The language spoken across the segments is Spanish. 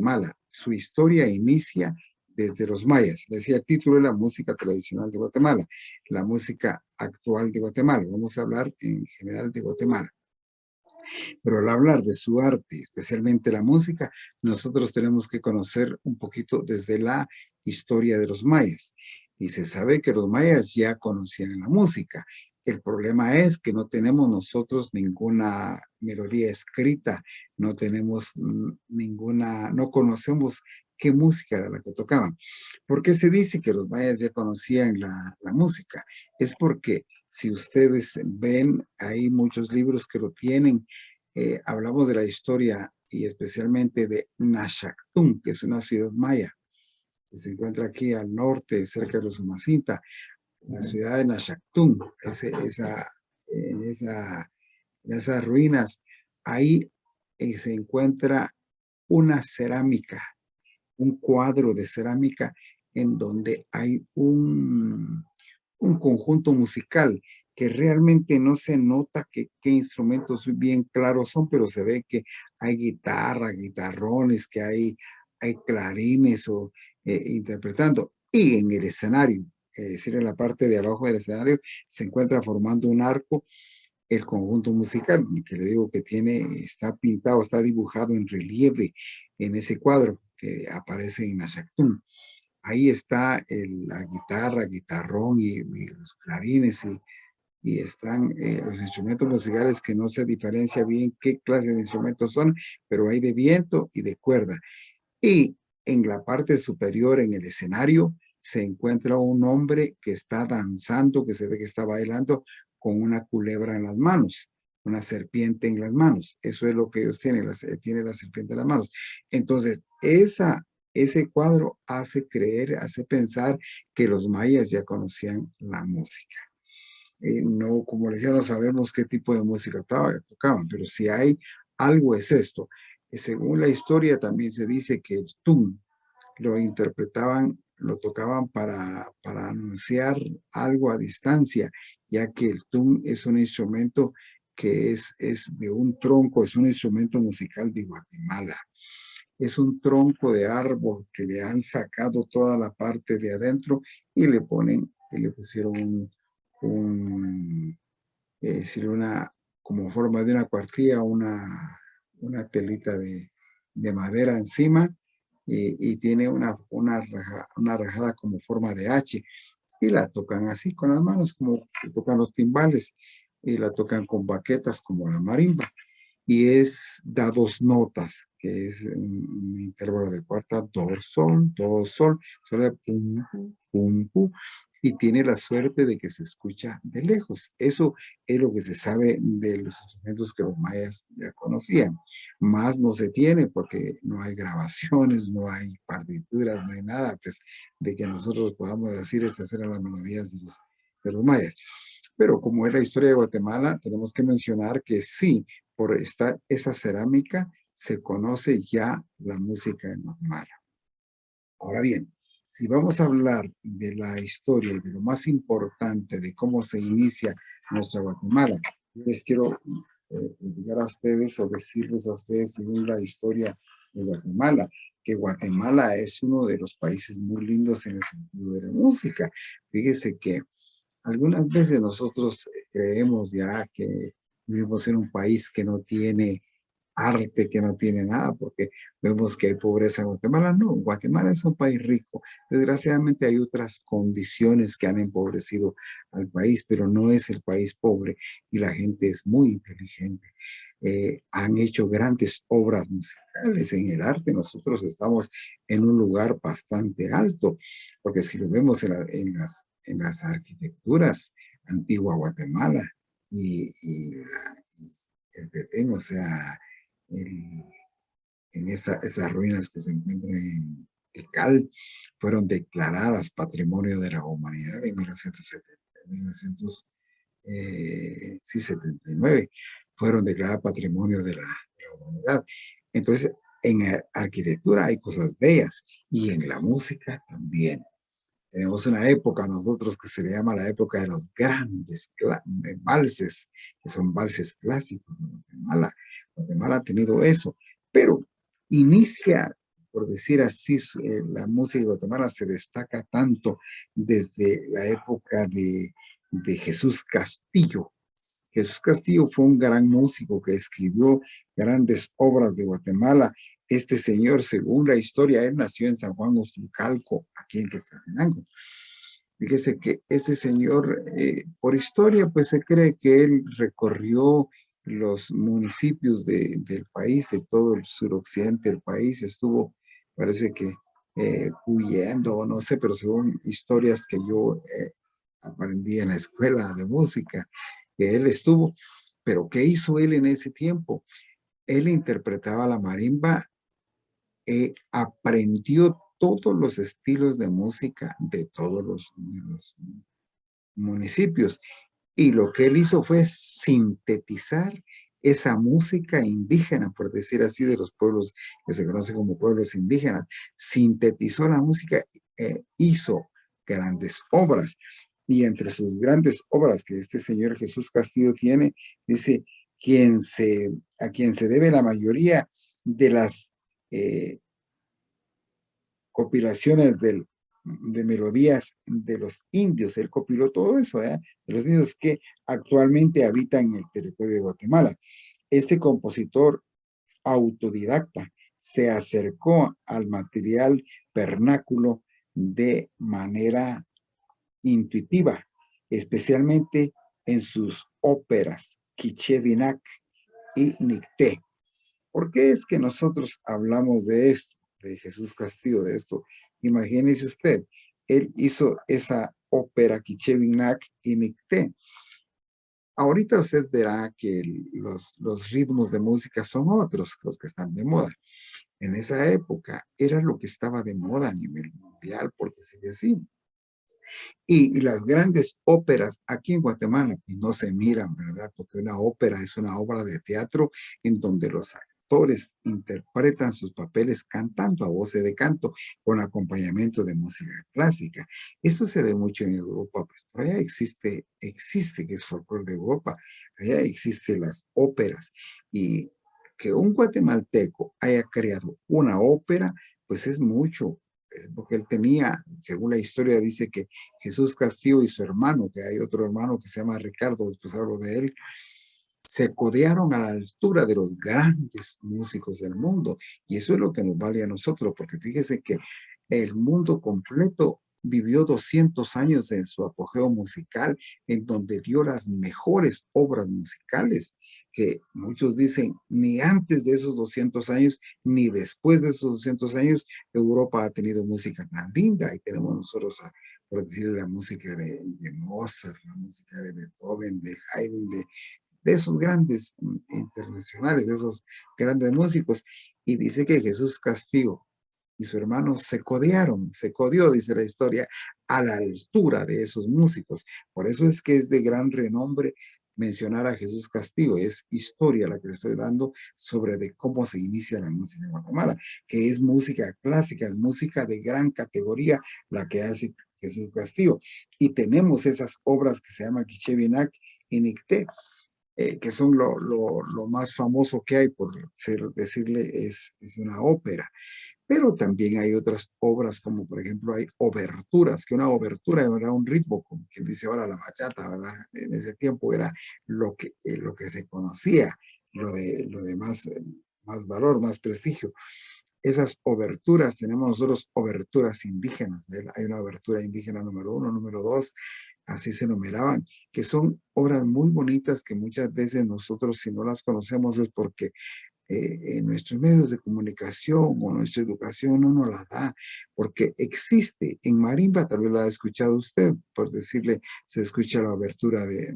Guatemala. Su historia inicia desde los mayas. Le decía el título de la música tradicional de Guatemala, la música actual de Guatemala. Vamos a hablar en general de Guatemala. Pero al hablar de su arte, especialmente la música, nosotros tenemos que conocer un poquito desde la historia de los mayas. Y se sabe que los mayas ya conocían la música. El problema es que no tenemos nosotros ninguna melodía escrita, no tenemos ninguna, no conocemos qué música era la que tocaban. ¿Por qué se dice que los mayas ya conocían la música? Es porque si ustedes ven, hay muchos libros que lo tienen. Hablamos de la historia y especialmente de Naxactún, que es una ciudad maya que se encuentra aquí al norte, cerca de los Umacinta, la ciudad de Naxactún, en esas ruinas. Ahí se encuentra una cerámica, un cuadro de cerámica en donde hay un conjunto musical que realmente no se nota qué instrumentos bien claros son, pero se ve que hay guitarra, guitarrones, que hay clarines o interpretando. Y en el escenario, es decir, en la parte de abajo del escenario, se encuentra formando un arco el conjunto musical, que le digo que está pintado, está dibujado en relieve en ese cuadro que aparece en Naxactún. Ahí está la guitarra, guitarrón y los clarines y están los instrumentos musicales que no se diferencia bien qué clase de instrumentos son, pero hay de viento y de cuerda. Y en la parte superior, en el escenario, se encuentra un hombre que está danzando, que se ve que está bailando con una culebra en las manos, una serpiente en las manos. Eso es lo que ellos tienen, tiene la serpiente en las manos. Entonces, ese cuadro hace creer, hace pensar que los mayas ya conocían la música. No, como les decía, no sabemos qué tipo de música tocaban, pero si hay algo es esto. Según la historia también se dice que el tum lo interpretaban, lo tocaban para anunciar algo a distancia, ya que el tum es un instrumento que es de un tronco, es un instrumento musical de Guatemala. Es un tronco de árbol que le han sacado toda la parte de adentro y le pusieron un como forma de una cuartilla, una telita de madera encima y tiene una rajada como forma de H y la tocan así con las manos como se tocan los timbales y la tocan con baquetas como la marimba y da dos notas, que es un intervalo de cuarta, do, sol, solo pum, pum, pum, y tiene la suerte de que se escucha de lejos. Eso es lo que se sabe de los instrumentos que los mayas ya conocían. Más no se tiene porque no hay grabaciones, no hay partituras, no hay nada, pues, de que nosotros podamos decir estas eran las melodías de los mayas. Pero como es la historia de Guatemala, tenemos que mencionar que sí, por esa cerámica se conoce ya la música en Guatemala. Ahora bien, si vamos a hablar de la historia y de lo más importante de cómo se inicia nuestra Guatemala, yo les quiero platicar a ustedes o decirles a ustedes según la historia de Guatemala, que Guatemala es uno de los países muy lindos en el sentido de la música. Fíjese que algunas veces nosotros creemos ya que vivimos en un país que no tiene arte, que no tiene nada, porque vemos que hay pobreza en Guatemala. No, Guatemala es un país rico. Desgraciadamente hay otras condiciones que han empobrecido al país, pero no es el país pobre y la gente es muy inteligente. Han hecho grandes obras musicales en el arte. Nosotros estamos en un lugar bastante alto, porque si lo vemos en las arquitecturas, antigua Guatemala y el Petén, o sea, el, en esas ruinas que se encuentran en Tikal, fueron declaradas Patrimonio de la Humanidad en 1979, fueron declaradas Patrimonio de la Humanidad. Entonces, en arquitectura hay cosas bellas y en la música también. Tenemos una época nosotros que se le llama la época de los grandes valses, que son valses clásicos de Guatemala. Guatemala ha tenido eso, pero inicia por decir así, la música de Guatemala se destaca tanto desde la época de Jesús Castillo. Jesús Castillo fue un gran músico que escribió grandes obras de Guatemala. Este señor, según la historia, él nació en San Juan Ostucalco, aquí en Quetzaltenango. Fíjese que este señor, por historia, pues se cree que él recorrió los municipios del país, de todo el suroccidente del país, estuvo, parece que huyendo, o no sé, pero según historias que yo aprendí en la escuela de música, que él estuvo. Pero ¿qué hizo él en ese tiempo? Él interpretaba la marimba, aprendió todos los estilos de música de todos los municipios. Y lo que él hizo fue sintetizar esa música indígena, por decir así, de los pueblos que se conocen como pueblos indígenas. Sintetizó la música, hizo grandes obras. Y entre sus grandes obras que este señor Jesús Castillo tiene, dice, a quien se debe la mayoría de las eh, compilaciones de melodías de los indios. Él compiló todo eso, de los indios que actualmente habitan en el territorio de Guatemala. Este compositor autodidacta se acercó al material vernáculo de manera intuitiva, especialmente en sus óperas Quiché-Vinac y Nicté. ¿Por qué es que nosotros hablamos de esto, de Jesús Castillo, de esto? Imagínese usted, él hizo esa ópera Quiché-Vinac y Nicté. Ahorita usted verá que los ritmos de música son otros, los que están de moda. En esa época era lo que estaba de moda a nivel mundial, por decirlo así. Y las grandes óperas aquí en Guatemala pues no se miran, ¿verdad? Porque una ópera es una obra de teatro en donde los actores interpretan sus papeles cantando a voces de canto con acompañamiento de música clásica. Esto se ve mucho en Europa, pero allá existe que es folclore de Europa, allá existen las óperas y que un guatemalteco haya creado una ópera, pues es mucho, porque él tenía, según la historia, dice que Jesús Castillo y su hermano, que hay otro hermano que se llama Ricardo, después hablo de él, se codearon a la altura de los grandes músicos del mundo. Y eso es lo que nos vale a nosotros, porque fíjese que el mundo completo vivió 200 años en su apogeo musical, en donde dio las mejores obras musicales, que muchos dicen, ni antes de esos 200 años, ni después de esos 200 años, Europa ha tenido música tan linda, y tenemos nosotros, por decir, la música de Mozart, la música de Beethoven, de Haydn, de esos grandes internacionales, de esos grandes músicos. Y dice que Jesús Castillo y su hermano se codió, dice la historia, a la altura de esos músicos. Por eso es que es de gran renombre mencionar a Jesús Castillo. Es historia la que le estoy dando sobre de cómo se inicia la música en Guatemala, que es música clásica, es música de gran categoría la que hace Jesús Castillo. Y tenemos esas obras que se llaman Quiché-Vinac y Nicté, que son lo más famoso que hay, por decirle, es una ópera. Pero también hay otras obras, como por ejemplo hay oberturas, que una obertura era un ritmo, como quien dice ahora la bachata, ¿verdad? En ese tiempo era lo que se conocía, lo de más valor, más prestigio. Esas oberturas, tenemos nosotros oberturas indígenas, ¿verdad? Hay una obertura indígena número 1, número 2, así se numeraban, que son obras muy bonitas que muchas veces nosotros, si no las conocemos, es porque en nuestros medios de comunicación o nuestra educación no nos la da, porque existe en marimba, tal vez la ha escuchado usted, por decirle, se escucha la obertura de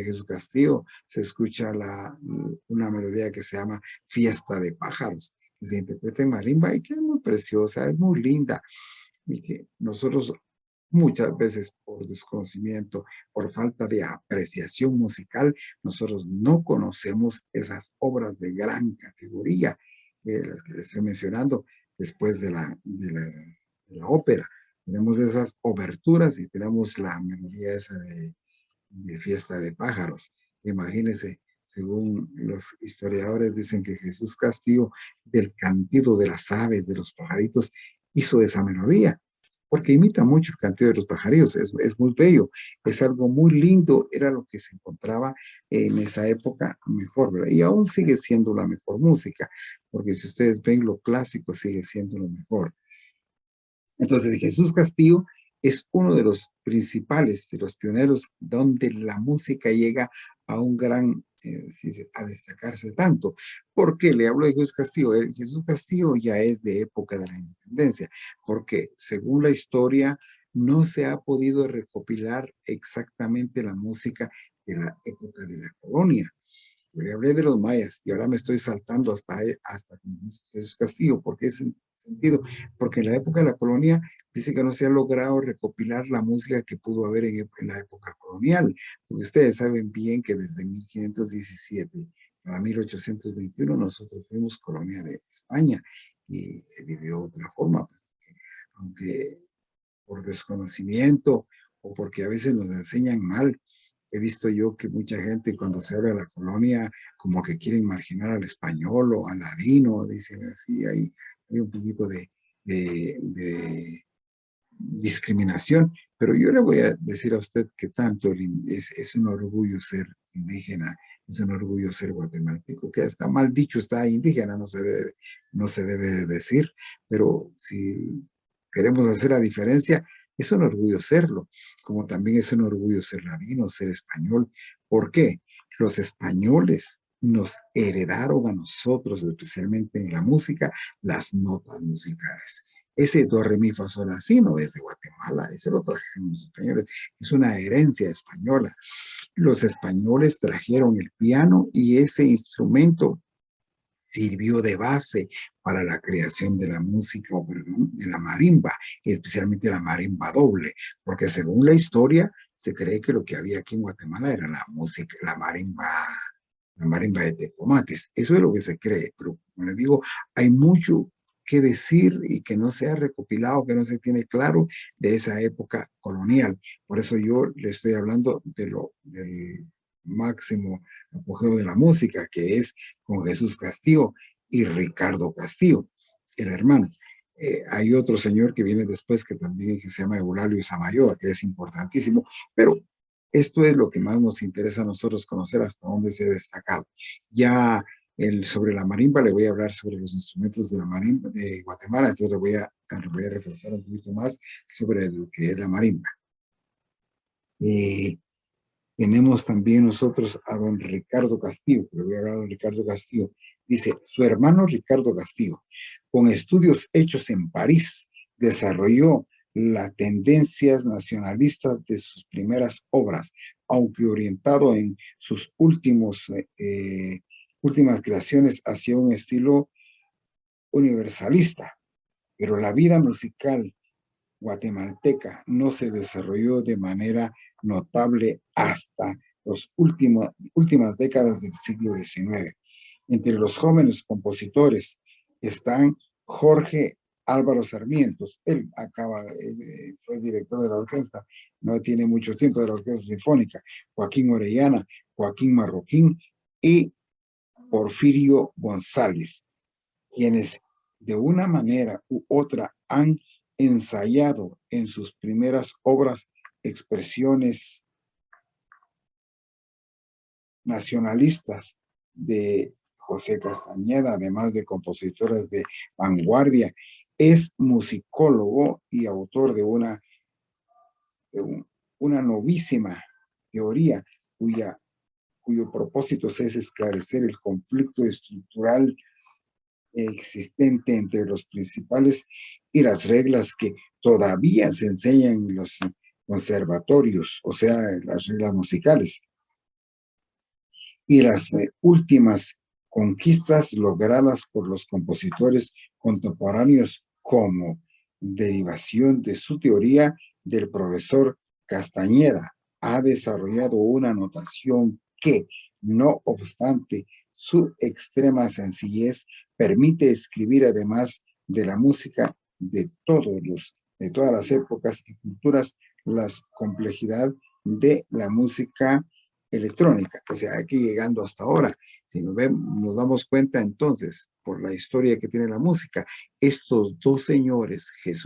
Jesús Castillo, se escucha una melodía que se llama Fiesta de Pájaros, que se interpreta en marimba y que es muy preciosa, es muy linda, y que nosotros muchas veces por desconocimiento, por falta de apreciación musical, nosotros no conocemos esas obras de gran categoría, las que les estoy mencionando después de la ópera. Tenemos esas oberturas y tenemos la melodía esa de Fiesta de Pájaros. Imagínense, según los historiadores, dicen que Jesús Castillo, del cantido de las aves, de los pajaritos, hizo esa melodía, porque imita mucho el cantido de los pajarillos, es muy bello, es algo muy lindo, era lo que se encontraba en esa época mejor, ¿verdad? Y aún sigue siendo la mejor música, porque si ustedes ven lo clásico, sigue siendo lo mejor. Entonces, Jesús Castillo es uno de los principales, de los pioneros, donde la música llega a un gran, a destacarse tanto. ¿Por qué le hablo de Jesús Castillo? Jesús Castillo ya es de época de la independencia, porque según la historia, no se ha podido recopilar exactamente la música de la época de la colonia. Yo le hablé de los mayas y ahora me estoy saltando hasta Jesús Castillo. ¿Por qué ese sentido? Porque en la época de la colonia dice que no se ha logrado recopilar la música que pudo haber en la época colonial. Porque ustedes saben bien que desde 1517 a 1821 nosotros fuimos colonia de España y se vivió de otra forma. Aunque por desconocimiento o porque a veces nos enseñan mal. He visto yo que mucha gente cuando se habla de la colonia como que quieren marginar al español o al ladino, dicen así, hay un poquito de discriminación, pero yo le voy a decir a usted que tanto es un orgullo ser indígena, es un orgullo ser guatemalteco, que está mal dicho, está indígena, no se debe decir, pero si queremos hacer la diferencia, es un orgullo serlo, como también es un orgullo ser ladino, ser español. ¿Por qué? Los españoles nos heredaron a nosotros, especialmente en la música, las notas musicales. Ese do, re, mi, fa, sol, la, si no es de Guatemala, ese lo trajeron los españoles, es una herencia española. Los españoles trajeron el piano y ese instrumento sirvió de base para la creación de la música, de la marimba, especialmente la marimba doble, porque según la historia se cree que lo que había aquí en Guatemala era la música, la marimba de tecomates. Eso es lo que se cree, pero como les digo, hay mucho que decir y que no se ha recopilado, que no se tiene claro de esa época colonial. Por eso yo le estoy hablando del máximo apogeo de la música, que es con Jesús Castillo y Ricardo Castillo, el hermano. Hay otro señor que viene después que también se llama Eulalio Samayoa, que es importantísimo, pero esto es lo que más nos interesa a nosotros conocer hasta dónde se ha destacado. Ya sobre la marimba le voy a hablar sobre los instrumentos de la marimba de Guatemala, entonces le voy a reforzar un poquito más sobre lo que es la marimba. Tenemos también nosotros a don Ricardo Castillo, que le voy a hablar a don Ricardo Castillo. Dice, su hermano Ricardo Castillo, con estudios hechos en París, desarrolló las tendencias nacionalistas de sus primeras obras, aunque orientado en sus últimas creaciones hacia un estilo universalista. Pero la vida musical guatemalteca no se desarrolló de manera notable hasta las últimas décadas del siglo XIX. Entre los jóvenes compositores están Jorge Álvaro Sarmientos, él fue director de la orquesta, no tiene mucho tiempo de la orquesta sinfónica, Joaquín Orellana, Joaquín Marroquín y Porfirio González, quienes de una manera u otra han ensayado en sus primeras obras expresiones nacionalistas de José Castañeda, además de compositores de vanguardia. Es musicólogo y autor de una novísima teoría cuyo propósito es esclarecer el conflicto estructural existente entre los principales y las reglas que todavía se enseñan en los conservatorios, o sea, las reglas musicales, y las últimas conquistas logradas por los compositores contemporáneos como derivación de su teoría del profesor Castañeda. Ha desarrollado una notación que, no obstante su extrema sencillez, permite escribir además de la música de todas las épocas y culturas, la complejidad de la música electrónica. O sea, aquí llegando hasta ahora, si nos damos cuenta entonces, por la historia que tiene la música, estos dos señores, Jesús